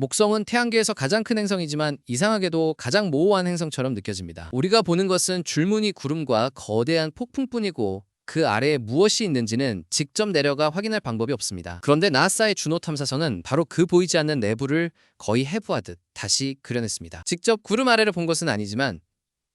목성은 태양계에서 가장 큰 행성이지만 이상하게도 가장 모호한 행성처럼 느껴집니다. 우리가 보는 것은 줄무늬 구름과 거대한 폭풍뿐이고 그 아래에 무엇이 있는지는 직접 내려가 확인할 방법이 없습니다. 그런데 나사의 주노 탐사선은 바로 그 보이지 않는 내부를 거의 해부하듯 다시 그려냈습니다. 직접 구름 아래를 본 것은 아니지만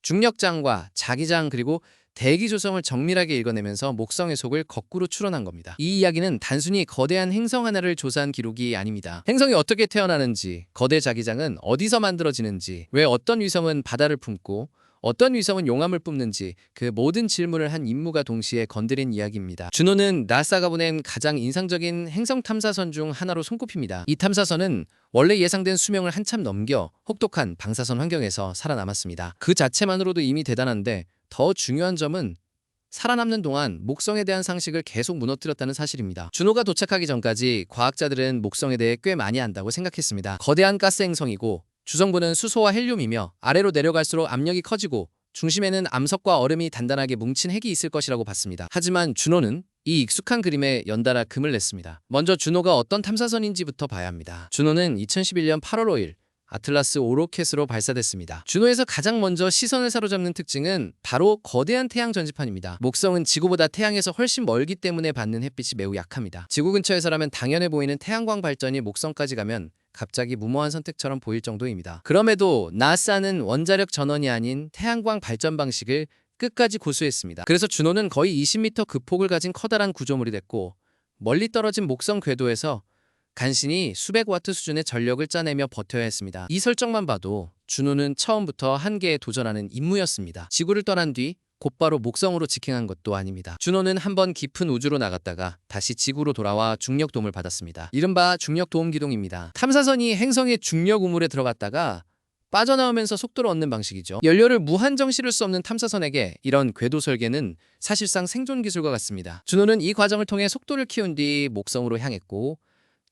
중력장과 자기장 그리고 대기 조성을 정밀하게 읽어내면서 목성의 속을 거꾸로 추론한 겁니다. 이 이야기는 단순히 거대한 행성 하나를 조사한 기록이 아닙니다. 행성이 어떻게 태어나는지, 거대 자기장은 어디서 만들어지는지, 왜 어떤 위성은 바다를 품고 어떤 위성은 용암을 뿜는지 그 모든 질문을 한 임무가 동시에 건드린 이야기입니다. 주노는 나사가 보낸 가장 인상적인 행성 탐사선 중 하나로 손꼽힙니다. 이 탐사선은 원래 예상된 수명을 한참 넘겨 혹독한 방사선 환경에서 살아남았습니다. 그 자체만으로도 이미 대단한데 더 중요한 점은 살아남는 동안 목성에 대한 상식을 계속 무너뜨렸다는 사실입니다. 주노가 도착하기 전까지 과학자들은 목성에 대해 꽤 많이 안다고 생각했습니다. 거대한 가스 행성이고 주성부는 수소와 헬륨이며 아래로 내려갈수록 압력이 커지고 중심에는 암석과 얼음이 단단하게 뭉친 핵이 있을 것이라고 봤습니다. 하지만 주노는 이 익숙한 그림에 연달아 금을 냈습니다. 먼저 주노가 어떤 탐사선인지부터 봐야 합니다. 주노는 2011년 8월 5일 아틀라스 5 로켓으로 발사됐습니다. 주노에서 가장 먼저 시선을 사로잡는 특징은 바로 거대한 태양 전지판입니다. 목성은 지구보다 태양에서 훨씬 멀기 때문에 받는 햇빛이 매우 약합니다. 지구 근처에서라면 당연해 보이는 태양광 발전이 목성까지 가면 갑자기 무모한 선택처럼 보일 정도입니다. 그럼에도 나사는 원자력 전원이 아닌 태양광 발전 방식을 끝까지 고수했습니다. 그래서 주노는 거의 20m 급폭을 가진 커다란 구조물이 됐고 멀리 떨어진 목성 궤도에서 간신히 수백 와트 수준의 전력을 짜내며 버텨야 했습니다. 이 설정만 봐도 주노는 처음부터 한계에 도전하는 임무였습니다. 지구를 떠난 뒤 곧바로 목성으로 직행한 것도 아닙니다. 주노는 한번 깊은 우주로 나갔다가 다시 지구로 돌아와 중력 도움을 받았습니다. 이른바 중력 도움 기동입니다. 탐사선이 행성의 중력 우물에 들어갔다가 빠져나오면서 속도를 얻는 방식이죠. 연료를 무한정 실을 수 없는 탐사선에게 이런 궤도 설계는 사실상 생존 기술과 같습니다. 주노는 이 과정을 통해 속도를 키운 뒤 목성으로 향했고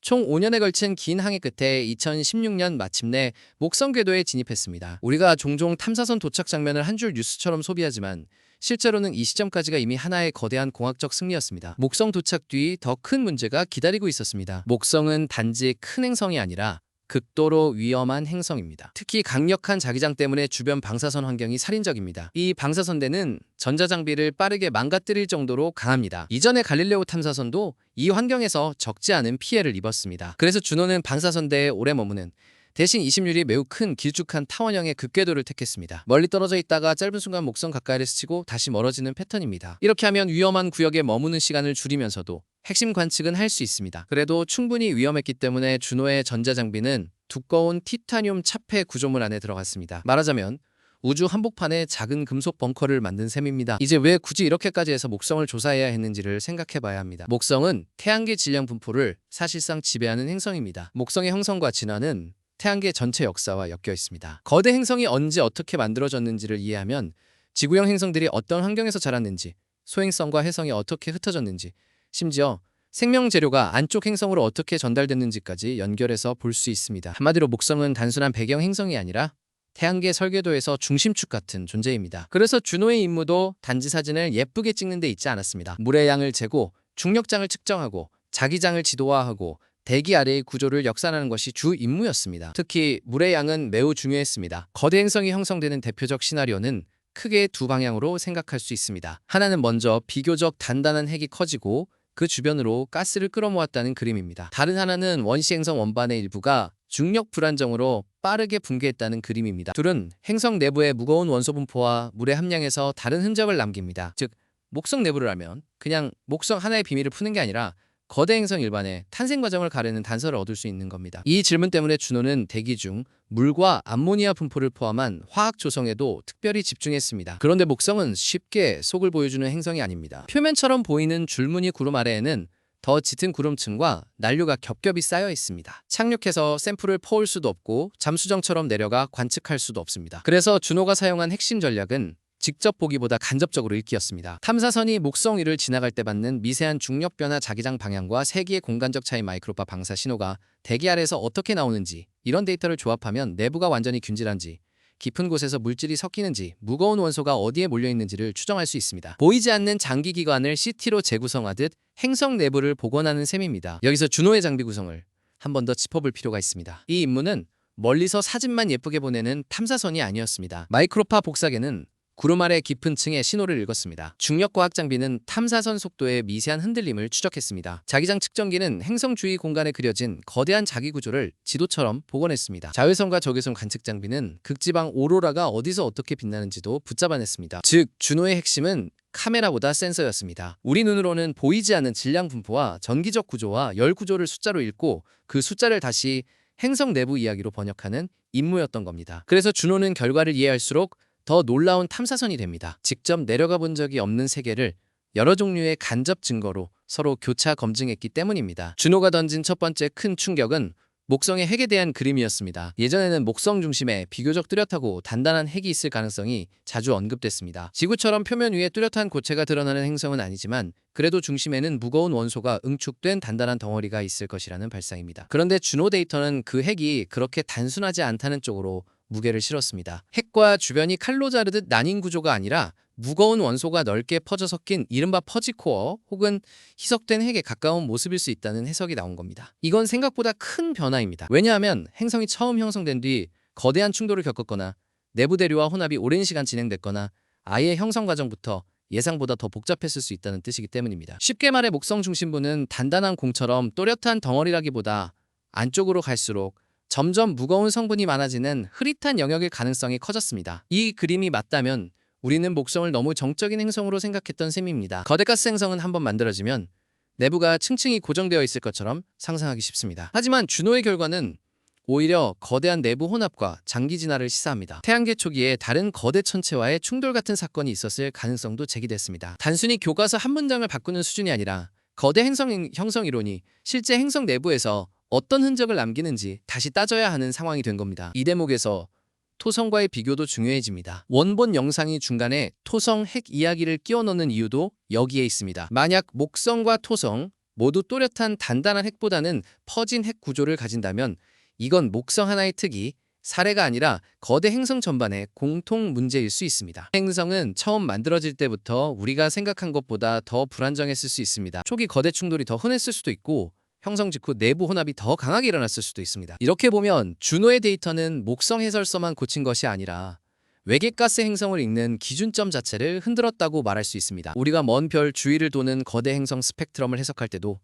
총 5년에 걸친 긴 항해 끝에 2016년 마침내 목성 궤도에 진입했습니다. 우리가 종종 탐사선 도착 장면을 한 줄 뉴스처럼 소비하지만 실제로는 이 시점까지가 이미 하나의 거대한 공학적 승리였습니다. 목성 도착 뒤 더 큰 문제가 기다리고 있었습니다. 목성은 단지 큰 행성이 아니라 극도로 위험한 행성입니다. 특히 강력한 자기장 때문에 주변 방사선 환경이 살인적입니다. 이 방사선대는 전자장비를 빠르게 망가뜨릴 정도로 강합니다. 이전의 갈릴레오 탐사선도 이 환경에서 적지 않은 피해를 입었습니다. 그래서 주노는 방사선대에 오래 머무는 대신 이심률이 매우 큰 길쭉한 타원형의 극궤도를 택했습니다. 멀리 떨어져 있다가 짧은 순간 목성 가까이를 스치고 다시 멀어지는 패턴입니다. 이렇게 하면 위험한 구역에 머무는 시간을 줄이면서도 핵심 관측은 할 수 있습니다. 그래도 충분히 위험했기 때문에 주노의 전자장비는 두꺼운 티타늄 차폐 구조물 안에 들어갔습니다. 말하자면 우주 한복판에 작은 금속 벙커를 만든 셈입니다. 이제 왜 굳이 이렇게까지 해서 목성을 조사해야 했는지를 생각해봐야 합니다. 목성은 태양계 질량 분포를 사실상 지배하는 행성입니다. 목성의 형성과 진화는 태양계 전체 역사와 엮여 있습니다. 거대 행성이 언제 어떻게 만들어졌는지를 이해하면 지구형 행성들이 어떤 환경에서 자랐는지, 소행성과 해성이 어떻게 흩어졌는지, 심지어 생명 재료가 안쪽 행성으로 어떻게 전달됐는지까지 연결해서 볼 수 있습니다. 한마디로 목성은 단순한 배경 행성이 아니라 태양계 설계도에서 중심축 같은 존재입니다. 그래서 주노의 임무도 단지 사진을 예쁘게 찍는 데 있지 않았습니다. 물의 양을 재고 중력장을 측정하고 자기장을 지도화하고 대기 아래의 구조를 역산하는 것이 주 임무였습니다. 특히 물의 양은 매우 중요했습니다. 거대 행성이 형성되는 대표적 시나리오는 크게 두 방향으로 생각할 수 있습니다. 하나는 먼저 비교적 단단한 핵이 커지고 그 주변으로 가스를 끌어모았다는 그림입니다. 다른 하나는 원시 행성 원반의 일부가 중력 불안정으로 빠르게 붕괴했다는 그림입니다. 둘은 행성 내부의 무거운 원소 분포와 물의 함량에서 다른 흔적을 남깁니다. 즉, 목성 내부를 알면 그냥 목성 하나의 비밀을 푸는 게 아니라 거대 행성 일반의 탄생 과정을 가르는 단서를 얻을 수 있는 겁니다. 이 질문 때문에 주노는 대기 중 물과 암모니아 분포를 포함한 화학 조성에도 특별히 집중했습니다. 그런데 목성은 쉽게 속을 보여주는 행성이 아닙니다. 표면처럼 보이는 줄무늬 구름 아래에는 더 짙은 구름층과 난류가 겹겹이 쌓여 있습니다. 착륙해서 샘플을 퍼올 수도 없고 잠수정처럼 내려가 관측할 수도 없습니다. 그래서 주노가 사용한 핵심 전략은 직접 보기보다 간접적으로 읽기였습니다. 탐사선이 목성 위를 지나갈 때 받는 미세한 중력 변화 자기장 방향과 세기의 공간적 차이 마이크로파 방사 신호가 대기 아래에서 어떻게 나오는지, 이런 데이터를 조합하면 내부가 완전히 균질한지, 깊은 곳에서 물질이 섞이는지, 무거운 원소가 어디에 몰려있는지를 추정할 수 있습니다. 보이지 않는 장기 기관을 CT로 재구성하듯 행성 내부를 복원하는 셈입니다. 여기서 주노의 장비 구성을 한 번 더 짚어볼 필요가 있습니다. 이 임무는 멀리서 사진만 예쁘게 보내는 탐사선이 아니었습니다. 마이크로파 복사계는 구름 아래 깊은 층의 신호를 읽었습니다. 중력과학 장비는 탐사선 속도의 미세한 흔들림을 추적했습니다. 자기장 측정기는 행성 주위 공간에 그려진 거대한 자기 구조를 지도처럼 복원했습니다. 자외선과 적외선 관측 장비는 극지방 오로라가 어디서 어떻게 빛나는지도 붙잡아냈습니다. 즉, 준호의 핵심은 카메라보다 센서였습니다. 우리 눈으로는 보이지 않는 질량 분포와 전기적 구조와 열 구조를 숫자로 읽고 그 숫자를 다시 행성 내부 이야기로 번역하는 임무였던 겁니다. 그래서 준호는 결과를 이해할수록 더 놀라운 탐사선이 됩니다. 직접 내려가 본 적이 없는 세계를 여러 종류의 간접 증거로 서로 교차 검증했기 때문입니다. 준호가 던진 첫 번째 큰 충격은 목성의 핵에 대한 그림이었습니다. 예전에는 목성 중심에 비교적 뚜렷하고 단단한 핵이 있을 가능성이 자주 언급됐습니다. 지구처럼 표면 위에 뚜렷한 고체가 드러나는 행성은 아니지만 그래도 중심에는 무거운 원소가 응축된 단단한 덩어리가 있을 것이라는 발상입니다. 그런데 준호 데이터는 그 핵이 그렇게 단순하지 않다는 쪽으로 무게를 실었습니다. 핵과 주변이 칼로 자르듯 나뉜 구조가 아니라 무거운 원소가 넓게 퍼져 섞인 이른바 퍼지코어 혹은 희석된 핵에 가까운 모습일 수 있다는 해석이 나온 겁니다. 이건 생각보다 큰 변화입니다. 왜냐하면 행성이 처음 형성된 뒤 거대한 충돌을 겪었거나 내부 대류와 혼합이 오랜 시간 진행됐거나 아예 형성 과정부터 예상보다 더 복잡했을 수 있다는 뜻이기 때문입니다. 쉽게 말해 목성 중심부는 단단한 공처럼 또렷한 덩어리라기보다 안쪽으로 갈수록 점점 무거운 성분이 많아지는 흐릿한 영역일 가능성이 커졌습니다. 이 그림이 맞다면 우리는 목성을 너무 정적인 행성으로 생각했던 셈입니다. 거대가스 행성은 한번 만들어지면 내부가 층층이 고정되어 있을 것처럼 상상하기 쉽습니다. 하지만 준호의 결과는 오히려 거대한 내부 혼합과 장기 진화를 시사합니다. 태양계 초기에 다른 거대 천체와의 충돌 같은 사건이 있었을 가능성도 제기됐습니다. 단순히 교과서 한 문장을 바꾸는 수준이 아니라 거대 행성 형성 이론이 실제 행성 내부에서 어떤 흔적을 남기는지 다시 따져야 하는 상황이 된 겁니다. 이 대목에서 토성과의 비교도 중요해집니다. 원본 영상이 중간에 토성 핵 이야기를 끼워 넣는 이유도 여기에 있습니다. 만약 목성과 토성 모두 또렷한 단단한 핵보다는 퍼진 핵 구조를 가진다면 이건 목성 하나의 특이, 사례가 아니라 거대 행성 전반의 공통 문제일 수 있습니다. 행성은 처음 만들어질 때부터 우리가 생각한 것보다 더 불안정했을 수 있습니다. 초기 거대 충돌이 더 흔했을 수도 있고 형성 직후 내부 혼합이 더 강하게 일어났을 수도 있습니다. 이렇게 보면 준호의 데이터는 목성 해설서만 고친 것이 아니라 외계가스 행성을 읽는 기준점 자체를 흔들었다고 말할 수 있습니다. 우리가 먼 별 주위를 도는 거대 행성 스펙트럼을 해석할 때도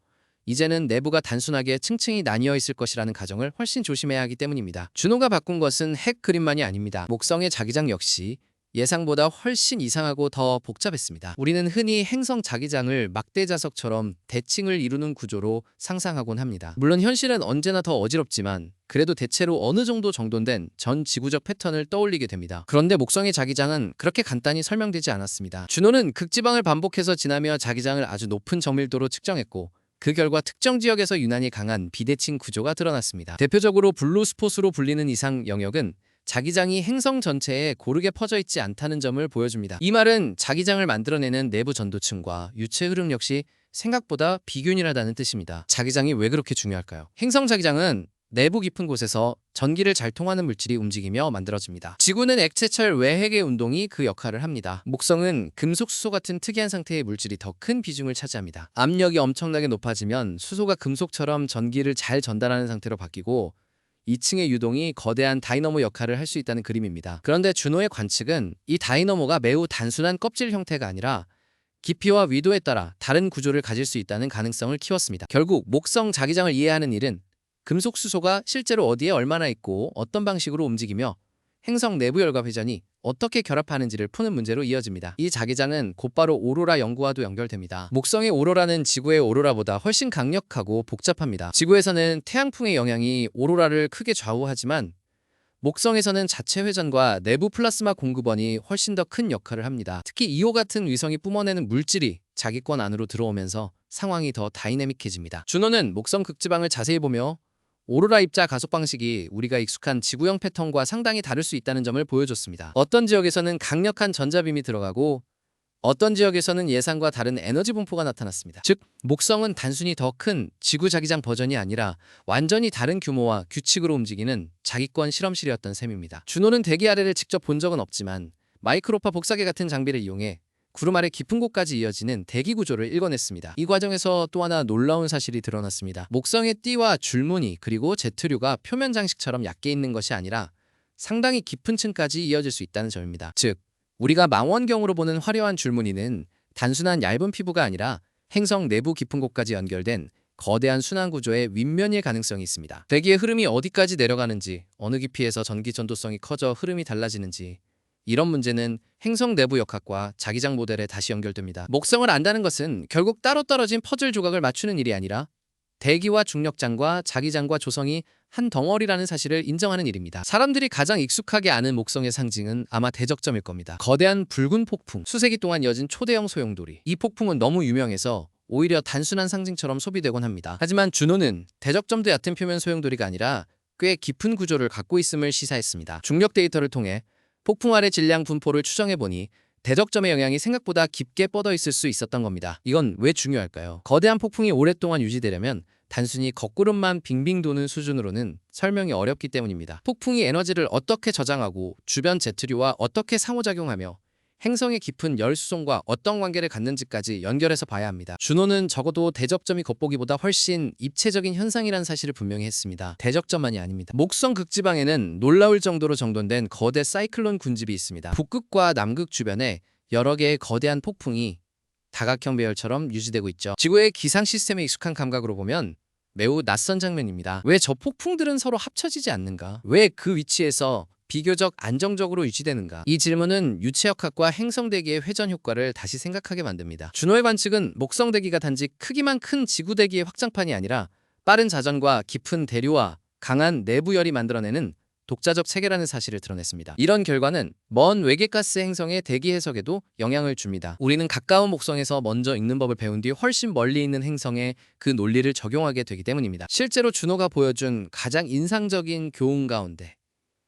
이제는 내부가 단순하게 층층이 나뉘어 있을 것이라는 가정을 훨씬 조심해야 하기 때문입니다. 준호가 바꾼 것은 핵 그림만이 아닙니다. 목성의 자기장 역시 예상보다 훨씬 이상하고 더 복잡했습니다. 우리는 흔히 행성 자기장을 막대 자석처럼 대칭을 이루는 구조로 상상하곤 합니다. 물론 현실은 언제나 더 어지럽지만 그래도 대체로 어느 정도 정돈된 전 지구적 패턴을 떠올리게 됩니다. 그런데 목성의 자기장은 그렇게 간단히 설명되지 않았습니다. 준호는 극지방을 반복해서 지나며 자기장을 아주 높은 정밀도로 측정했고 그 결과 특정 지역에서 유난히 강한 비대칭 구조가 드러났습니다. 대표적으로 블루스폿으로 불리는 이상 영역은 자기장이 행성 전체에 고르게 퍼져 있지 않다는 점을 보여줍니다. 이 말은 자기장을 만들어내는 내부 전도층과 유체 흐름 역시 생각보다 비균일하다는 뜻입니다. 자기장이 왜 그렇게 중요할까요? 행성 자기장은 내부 깊은 곳에서 전기를 잘 통하는 물질이 움직이며 만들어집니다. 지구는 액체철 외핵의 운동이 그 역할을 합니다. 목성은 금속 수소 같은 특이한 상태의 물질이 더 큰 비중을 차지합니다. 압력이 엄청나게 높아지면 수소가 금속처럼 전기를 잘 전달하는 상태로 바뀌고 2층의 유동이 거대한 다이너모 역할을 할 수 있다는 그림입니다. 그런데 준호의 관측은 이 다이너모가 매우 단순한 껍질 형태가 아니라 깊이와 위도에 따라 다른 구조를 가질 수 있다는 가능성을 키웠습니다. 결국 목성 자기장을 이해하는 일은 금속 수소가 실제로 어디에 얼마나 있고 어떤 방식으로 움직이며 행성 내부 열과 회전이 어떻게 결합하는지를 푸는 문제로 이어집니다. 이 자기장은 곧바로 오로라 연구와도 연결됩니다. 목성의 오로라는 지구의 오로라보다 훨씬 강력하고 복잡합니다. 지구에서는 태양풍의 영향이 오로라를 크게 좌우하지만 목성에서는 자체 회전과 내부 플라스마 공급원이 훨씬 더 큰 역할을 합니다. 특히 이오 같은 위성이 뿜어내는 물질이 자기권 안으로 들어오면서 상황이 더 다이내믹해집니다. 준호는 목성 극지방을 자세히 보며 오로라 입자 가속 방식이 우리가 익숙한 지구형 패턴과 상당히 다를 수 있다는 점을 보여줬습니다. 어떤 지역에서는 강력한 전자빔이 들어가고 어떤 지역에서는 예상과 다른 에너지 분포가 나타났습니다. 즉, 목성은 단순히 더 큰 지구 자기장 버전이 아니라 완전히 다른 규모와 규칙으로 움직이는 자기권 실험실이었던 셈입니다. 준호는 대기 아래를 직접 본 적은 없지만 마이크로파 복사기 같은 장비를 이용해 구름 아래 깊은 곳까지 이어지는 대기 구조를 읽어냈습니다. 이 과정에서 또 하나 놀라운 사실이 드러났습니다. 목성의 띠와 줄무늬 그리고 제트류가 표면 장식처럼 얕게 있는 것이 아니라 상당히 깊은 층까지 이어질 수 있다는 점입니다. 즉, 우리가 망원경으로 보는 화려한 줄무늬는 단순한 얇은 피부가 아니라 행성 내부 깊은 곳까지 연결된 거대한 순환 구조의 윗면일 가능성이 있습니다. 대기의 흐름이 어디까지 내려가는지, 어느 깊이에서 전기 전도성이 커져 흐름이 달라지는지, 이런 문제는 행성 내부 역학과 자기장 모델에 다시 연결됩니다. 목성을 안다는 것은 결국 따로 떨어진 퍼즐 조각을 맞추는 일이 아니라 대기와 중력장과 자기장과 조성이 한 덩어리라는 사실을 인정하는 일입니다. 사람들이 가장 익숙하게 아는 목성의 상징은 아마 대적점일 겁니다. 거대한 붉은 폭풍, 수세기 동안 이어진 초대형 소용돌이. 이 폭풍은 너무 유명해서 오히려 단순한 상징처럼 소비되곤 합니다. 하지만 준호는 대적점도 얕은 표면 소용돌이가 아니라 꽤 깊은 구조를 갖고 있음을 시사했습니다. 중력 데이터를 통해 폭풍 아래 질량 분포를 추정해보니 대적점의 영향이 생각보다 깊게 뻗어 있을 수 있었던 겁니다. 이건 왜 중요할까요? 거대한 폭풍이 오랫동안 유지되려면 단순히 거꾸름만 빙빙 도는 수준으로는 설명이 어렵기 때문입니다. 폭풍이 에너지를 어떻게 저장하고 주변 제트류와 어떻게 상호작용하며 행성의 깊은 열 수송과 어떤 관계를 갖는지까지 연결해서 봐야 합니다. 준호는 적어도 대적점이 겉보기보다 훨씬 입체적인 현상이라는 사실을 분명히 했습니다. 대적점만이 아닙니다. 목성 극지방에는 놀라울 정도로 정돈된 거대 사이클론 군집이 있습니다. 북극과 남극 주변에 여러 개의 거대한 폭풍이 다각형 배열처럼 유지되고 있죠. 지구의 기상 시스템에 익숙한 감각으로 보면 매우 낯선 장면입니다. 왜 저 폭풍들은 서로 합쳐지지 않는가? 왜 그 위치에서 비교적 안정적으로 유지되는가? 이 질문은 유체역학과 행성대기의 회전 효과를 다시 생각하게 만듭니다. 준호의 관측은 목성대기가 단지 크기만 큰 지구대기의 확장판이 아니라 빠른 자전과 깊은 대류와 강한 내부열이 만들어내는 독자적 체계라는 사실을 드러냈습니다. 이런 결과는 먼 외계가스 행성의 대기 해석에도 영향을 줍니다. 우리는 가까운 목성에서 먼저 읽는 법을 배운 뒤 훨씬 멀리 있는 행성에 그 논리를 적용하게 되기 때문입니다. 실제로 준호가 보여준 가장 인상적인 교훈 가운데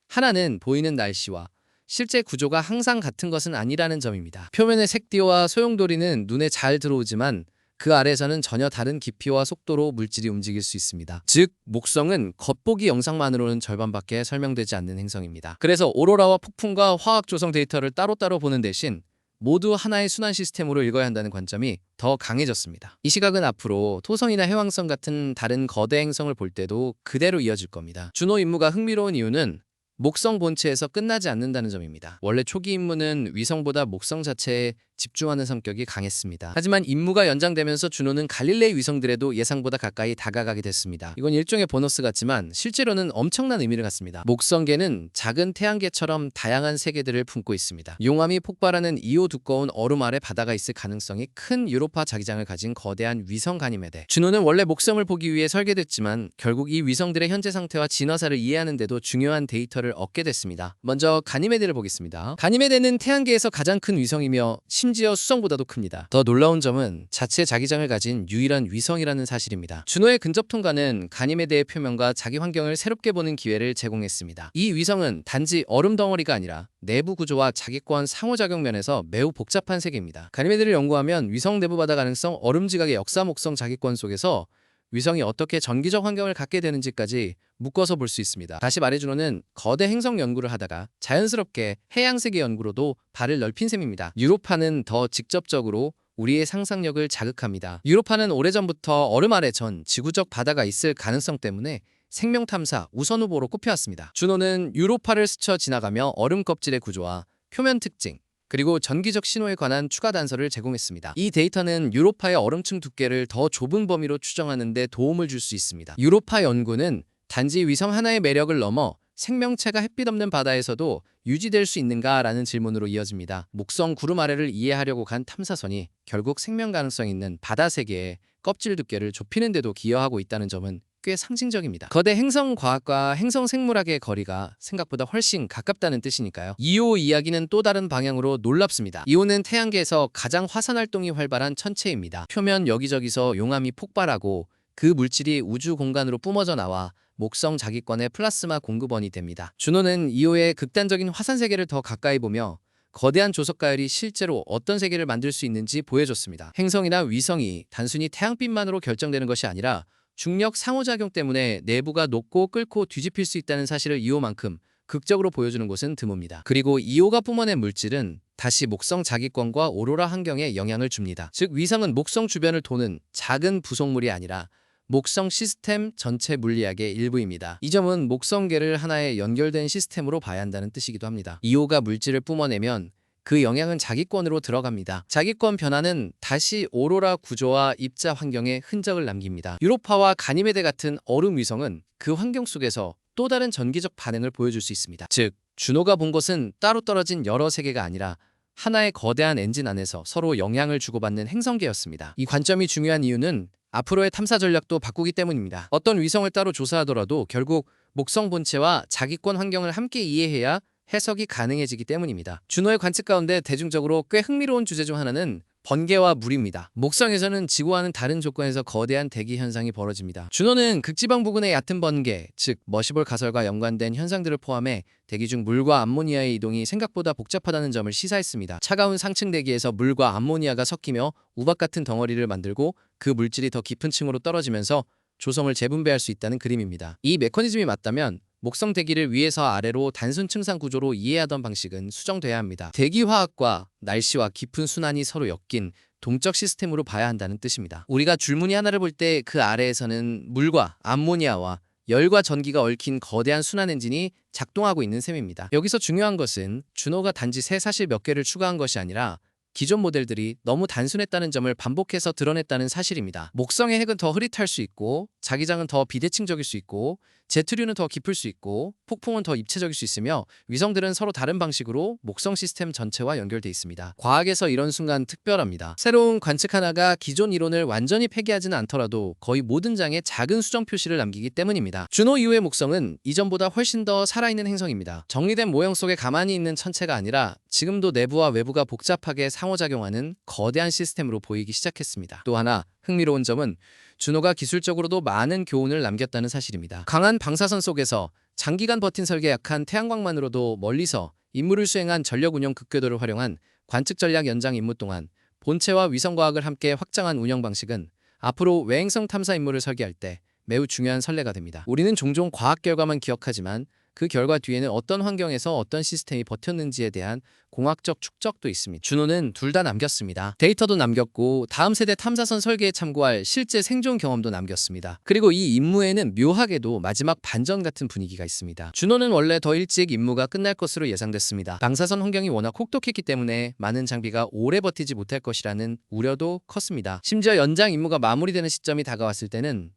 하나는 보이는 날씨와 실제 구조가 항상 같은 것은 아니라는 점입니다. 표면의 색띠와 소용돌이는 눈에 잘 들어오지만 그 아래에서는 전혀 다른 깊이와 속도로 물질이 움직일 수 있습니다. 즉, 목성은 겉보기 영상만으로는 절반밖에 설명되지 않는 행성입니다. 그래서 오로라와 폭풍과 화학 조성 데이터를 따로따로 보는 대신 모두 하나의 순환 시스템으로 읽어야 한다는 관점이 더 강해졌습니다. 이 시각은 앞으로 토성이나 해왕성 같은 다른 거대 행성을 볼 때도 그대로 이어질 겁니다. 준호 임무가 흥미로운 이유는 목성 본체에서 끝나지 않는다는 점입니다. 원래 초기 임무는 위성보다 목성 자체에 집중하는 성격이 강했습니다. 하지만 임무가 연장되면서 준호는 갈릴레이 위성들에도 예상보다 가까이 다가가게 됐습니다. 이건 일종의 보너스 같지만 실제로는 엄청난 의미를 갖습니다. 목성계는 작은 태양계처럼 다양한 세계들을 품고 있습니다. 용암이 폭발하는 2호 두꺼운 얼음 아래 바다가 있을 가능성이 큰 유로파 자기장을 가진 거대한 위성 가니메데. 준호는 원래 목성을 보기 위해 설계됐지만 결국 이 위성들의 현재 상태와 진화사를 이해하는 데도 중요한 데이터를 얻게 됐습니다. 먼저 가니메데를 보겠습니다. 가니메데는 태양계에서 가장 큰 위성이며 심지어 수성보다도 큽니다. 더 놀라운 점은 자체 자기장을 가진 유일한 위성이라는 사실입니다. 준호의 근접 통과는 가니메데의 표면과 자기 환경을 새롭게 보는 기회를 제공했습니다. 이 위성은 단지 얼음 덩어리가 아니라 내부 구조와 자기권 상호작용 면에서 매우 복잡한 세계입니다. 가니메데를 연구하면 위성 내부 바다 가능성, 얼음 지각의 역사, 목성 자기권 속에서 위성이 어떻게 전기적 환경을 갖게 되는지까지 묶어서 볼 수 있습니다. 다시 말해 준호는 거대 행성 연구를 하다가 자연스럽게 해양세계 연구로도 발을 넓힌 셈입니다. 유로파는 더 직접적으로 우리의 상상력을 자극합니다. 유로파는 오래전부터 얼음 아래 전 지구적 바다가 있을 가능성 때문에 생명 탐사 우선 후보로 꼽혀왔습니다. 준호는 유로파를 스쳐 지나가며 얼음 껍질의 구조와 표면 특징, 그리고 전기적 신호에 관한 추가 단서를 제공했습니다. 이 데이터는 유로파의 얼음층 두께를 더 좁은 범위로 추정하는 데 도움을 줄 수 있습니다. 유로파 연구는 단지 위성 하나의 매력을 넘어 생명체가 햇빛 없는 바다에서도 유지될 수 있는가라는 질문으로 이어집니다. 목성 구름 아래를 이해하려고 간 탐사선이 결국 생명 가능성이 있는 바다 세계의 껍질 두께를 좁히는 데도 기여하고 있다는 점은 꽤 상징적입니다. 거대 행성 과학과 행성 생물학의 거리가 생각보다 훨씬 가깝다는 뜻이니까요. 2호 이야기는 또 다른 방향으로 놀랍습니다. 2호는 태양계에서 가장 화산 활동이 활발한 천체입니다. 표면 여기저기서 용암이 폭발하고 그 물질이 우주 공간으로 뿜어져 나와 목성 자기권의 플라스마 공급원이 됩니다. 준호는 2호의 극단적인 화산 세계를 더 가까이 보며 거대한 조석 가열이 실제로 어떤 세계를 만들 수 있는지 보여줬습니다. 행성이나 위성이 단순히 태양빛만으로 결정되는 것이 아니라 중력 상호작용 때문에 내부가 녹고 끓고 뒤집힐 수 있다는 사실을 2호만큼 극적으로 보여주는 곳은 드뭅니다. 그리고 2호가 뿜어낸 물질은 다시 목성 자기권과 오로라 환경에 영향을 줍니다. 즉 위성은 목성 주변을 도는 작은 부속물이 아니라 목성 시스템 전체 물리학의 일부입니다. 이 점은 목성계를 하나의 연결된 시스템으로 봐야 한다는 뜻이기도 합니다. 이오가 물질을 뿜어내면 그 영향은 자기권으로 들어갑니다. 자기권 변화는 다시 오로라 구조와 입자 환경에 흔적을 남깁니다. 유로파와 가니메데 같은 얼음 위성은 그 환경 속에서 또 다른 전기적 반응을 보여줄 수 있습니다. 즉, 준호가 본 것은 따로 떨어진 여러 세계가 아니라 하나의 거대한 엔진 안에서 서로 영향을 주고받는 행성계였습니다. 이 관점이 중요한 이유는 앞으로의 탐사 전략도 바꾸기 때문입니다. 어떤 위성을 따로 조사하더라도 결국 목성 본체와 자기권 환경을 함께 이해해야 해석이 가능해지기 때문입니다. 준호의 관측 가운데 대중적으로 꽤 흥미로운 주제 중 하나는 번개와 물입니다. 목성에서는 지구와는 다른 조건에서 거대한 대기 현상이 벌어집니다. 준호는 극지방 부근의 얕은 번개, 즉 머시볼 가설과 연관된 현상들을 포함해 대기 중 물과 암모니아의 이동이 생각보다 복잡하다는 점을 시사했습니다. 차가운 상층 대기에서 물과 암모니아가 섞이며 우박 같은 덩어리를 만들고 그 물질이 더 깊은 층으로 떨어지면서 조성을 재분배할 수 있다는 그림입니다. 이 메커니즘이 맞다면 목성 대기를 위에서 아래로 단순 층상 구조로 이해하던 방식은 수정돼야 합니다. 대기화학과 날씨와 깊은 순환이 서로 엮인 동적 시스템으로 봐야 한다는 뜻입니다. 우리가 줄무늬 하나를 볼 때 그 아래에서는 물과 암모니아와 열과 전기가 얽힌 거대한 순환 엔진이 작동하고 있는 셈입니다. 여기서 중요한 것은 준호가 단지 새 사실 몇 개를 추가한 것이 아니라 기존 모델들이 너무 단순했다는 점을 반복해서 드러냈다는 사실입니다. 목성의 핵은 더 흐릿할 수 있고 자기장은 더 비대칭적일 수 있고 제트류는 더 깊을 수 있고 폭풍은 더 입체적일 수 있으며 위성들은 서로 다른 방식으로 목성 시스템 전체와 연결돼 있습니다. 과학에서 이런 순간 특별합니다. 새로운 관측 하나가 기존 이론을 완전히 폐기하지는 않더라도 거의 모든 장에 작은 수정 표시를 남기기 때문입니다. 준호 이후의 목성은 이전보다 훨씬 더 살아있는 행성입니다. 정리된 모형 속에 가만히 있는 천체가 아니라 지금도 내부와 외부가 복잡하게 상호작용하는 거대한 시스템으로 보이기 시작했습니다. 또 하나 흥미로운 점은 준호가 기술적으로도 많은 교훈을 남겼다는 사실입니다. 강한 방사선 속에서 장기간 버틴 설계 약한 태양광만으로도 멀리서 임무를 수행한 전력 운영 극궤도를 활용한 관측 전략 연장 임무 동안 본체와 위성과학을 함께 확장한 운영 방식은 앞으로 외행성 탐사 임무를 설계할 때 매우 중요한 선례가 됩니다. 우리는 종종 과학 결과만 기억하지만 그 결과 뒤에는 어떤 환경에서 어떤 시스템이 버텼는지에 대한 공학적 축적도 있습니다. 준호는 둘 다 남겼습니다. 데이터도 남겼고 다음 세대 탐사선 설계에 참고할 실제 생존 경험도 남겼습니다. 그리고 이 임무에는 묘하게도 마지막 반전 같은 분위기가 있습니다. 준호는 원래 더 일찍 임무가 끝날 것으로 예상됐습니다. 방사선 환경이 워낙 혹독했기 때문에 많은 장비가 오래 버티지 못할 것이라는 우려도 컸습니다. 심지어 연장 임무가 마무리되는 시점이 다가왔을 때는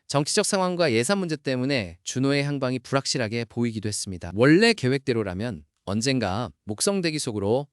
정치적 상황과 예산 문제 때문에 준호의 항방이 불확실하게 보이기도 했습니다. 원래 계획대로라면 언젠가 목성 대기 속으로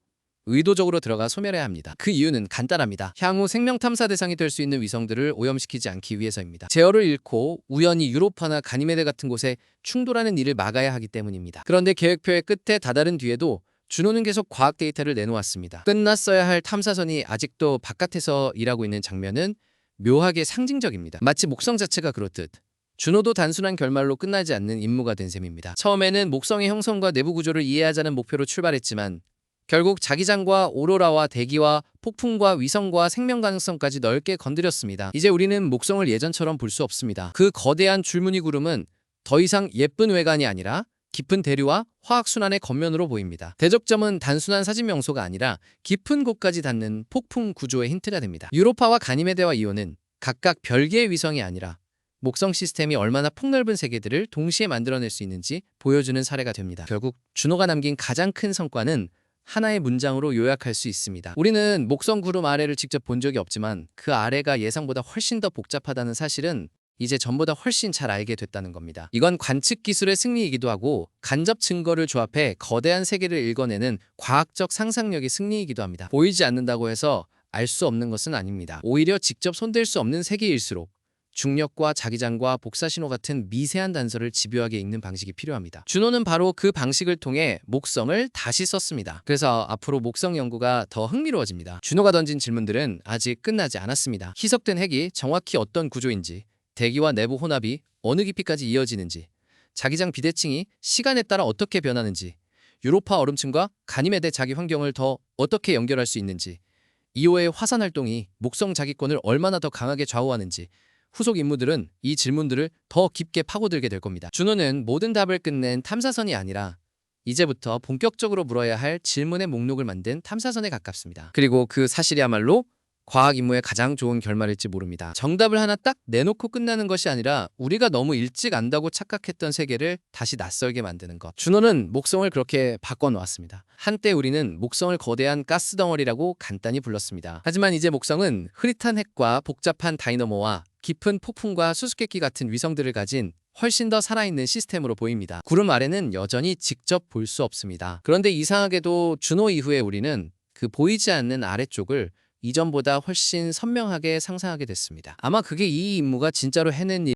의도적으로 들어가 소멸해야 합니다. 그 이유는 간단합니다. 향후 생명 탐사 대상이 될 수 있는 위성들을 오염시키지 않기 위해서입니다. 제어를 잃고 우연히 유로파나 가니메데 같은 곳에 충돌하는 일을 막아야 하기 때문입니다. 그런데 계획표의 끝에 다다른 뒤에도 준호는 계속 과학 데이터를 내놓았습니다. 끝났어야 할 탐사선이 아직도 바깥에서 일하고 있는 장면은 묘하게 상징적입니다. 마치 목성 자체가 그렇듯 준호도 단순한 결말로 끝나지 않는 임무가 된 셈입니다. 처음에는 목성의 형성과 내부 구조를 이해하자는 목표로 출발했지만 결국 자기장과 오로라와 대기와 폭풍과 위성과 생명 가능성까지 넓게 건드렸습니다. 이제 우리는 목성을 예전처럼 볼 수 없습니다. 그 거대한 줄무늬 구름은 더 이상 예쁜 외관이 아니라 깊은 대류와 화학순환의 겉면으로 보입니다. 대적점은 단순한 사진 명소가 아니라 깊은 곳까지 닿는 폭풍 구조의 힌트가 됩니다. 유로파와 가니메데와 이오는 각각 별개의 위성이 아니라 목성 시스템이 얼마나 폭넓은 세계들을 동시에 만들어낼 수 있는지 보여주는 사례가 됩니다. 결국 준호가 남긴 가장 큰 성과는 하나의 문장으로 요약할 수 있습니다. 우리는 목성 구름 아래를 직접 본 적이 없지만 그 아래가 예상보다 훨씬 더 복잡하다는 사실은 이제 전보다 훨씬 잘 알게 됐다는 겁니다. 이건 관측 기술의 승리이기도 하고 간접 증거를 조합해 거대한 세계를 읽어내는 과학적 상상력의 승리이기도 합니다. 보이지 않는다고 해서 알 수 없는 것은 아닙니다. 오히려 직접 손댈 수 없는 세계일수록 중력과 자기장과 복사신호 같은 미세한 단서를 집요하게 읽는 방식이 필요합니다. 준호는 바로 그 방식을 통해 목성을 다시 썼습니다. 그래서 앞으로 목성 연구가 더 흥미로워집니다. 준호가 던진 질문들은 아직 끝나지 않았습니다. 희석된 핵이 정확히 어떤 구조인지, 대기와 내부 혼합이 어느 깊이까지 이어지는지, 자기장 비대칭이 시간에 따라 어떻게 변하는지, 유로파 얼음층과 가니메데 자기 환경을 더 어떻게 연결할 수 있는지, 이오의 화산 활동이 목성 자기권을 얼마나 더 강하게 좌우하는지, 후속 임무들은 이 질문들을 더 깊게 파고들게 될 겁니다. 준호는 모든 답을 끝낸 탐사선이 아니라 이제부터 본격적으로 물어야 할 질문의 목록을 만든 탐사선에 가깝습니다. 그리고 그 사실이야말로 과학 임무의 가장 좋은 결말일지 모릅니다. 정답을 하나 딱 내놓고 끝나는 것이 아니라 우리가 너무 일찍 안다고 착각했던 세계를 다시 낯설게 만드는 것. 준호는 목성을 그렇게 바꿔놓았습니다. 한때 우리는 목성을 거대한 가스덩어리라고 간단히 불렀습니다. 하지만 이제 목성은 흐릿한 핵과 복잡한 다이너모와 깊은 폭풍과 수수께끼 같은 위성들을 가진 훨씬 더 살아있는 시스템으로 보입니다. 구름 아래는 여전히 직접 볼 수 없습니다. 그런데 이상하게도 준호 이후에 우리는 그 보이지 않는 아래쪽을 이전보다 훨씬 선명하게 상상하게 됐습니다. 아마 그게 이 임무가 진짜로 해낸